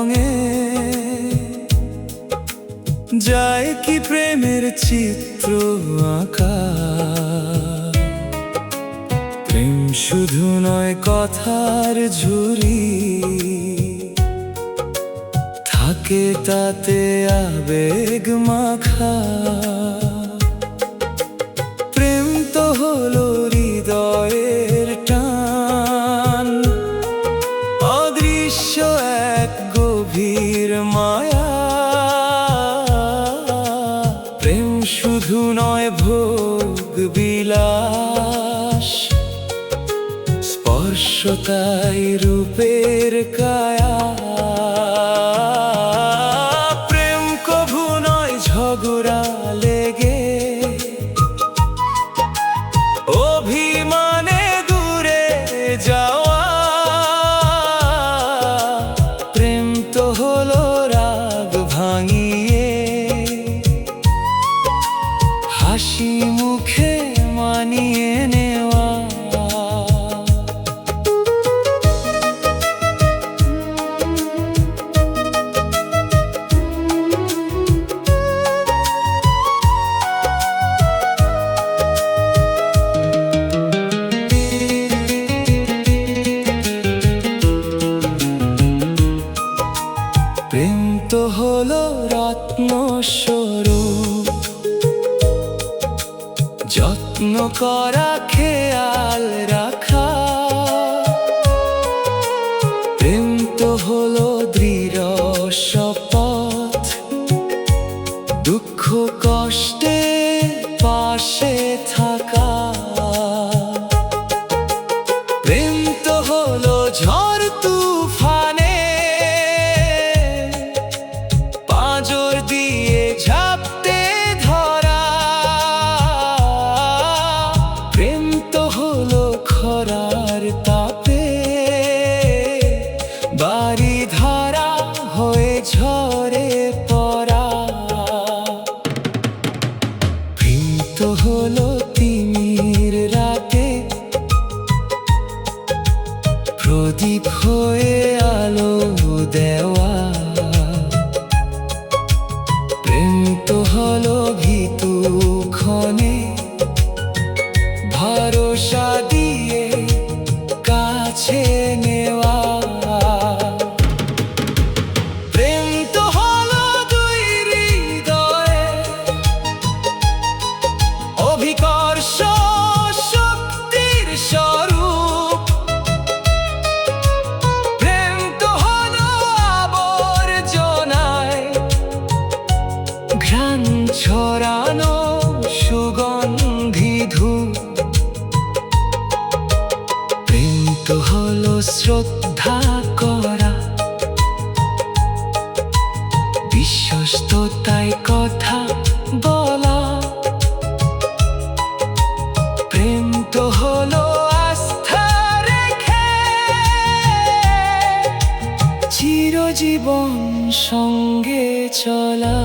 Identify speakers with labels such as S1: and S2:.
S1: রঙে যায় কি প্রেমের চিত্র আঁকা। প্রেম শুধু নয় কথার ঝুরি, থাকে তাতে আবেগ মাখা। প্রেম তো হলো হৃদয়ের টান, অদৃশ্য এক গভীর মায়া। প্রেম শুধু নয় ভোগ বিলাস, স্পর্শ তাই রূপের কায়া। প্রেম কভু নয় ঝগড়া লেগে, অভিমানে দূরে যাওয়া। প্রেম তো হলো রাগ ভাঙিয়ে, হাসি মুখে মানিয়ে নেওয়া। প্রেম তো হলো রত্নস্বরূপ, যত্ন করা খেয়াল রাখা। প্রেম তো হলো দৃঢ় শপথ, দুঃখ কষ্টে পাশে থাকা। প্রেম তো হলো ঝড় তুফানে পাঁজর দিয়ে ঝাপটে ধরা। প্রেম তো হলো খরার তাপে বাড়ি ধারা হয়ে ঝরে পড়া। প্রেম তো হলো তিমির রাতে প্রদীপ হয়ে আলো দেওয়া। প্রেম তো হলো ভীতু ক্ষণে ভরসা দিয়ে কাছে নেওয়া। প্রেম তো হলো দুই হৃদয়ে অভিকর্ষ শক্তির স্বরূপ। প্রেম তো হলো আবর্জনায় ঘ্রাণ ছড়ানো সুগন্ধি ধূপ। প্রেম তো হলো শ্রদ্ধা করা, বিশ্বস্ততায় কথা বলা। প্রেম তো হলো আস্থা রেখে চিরজীবন সঙ্গে চলা।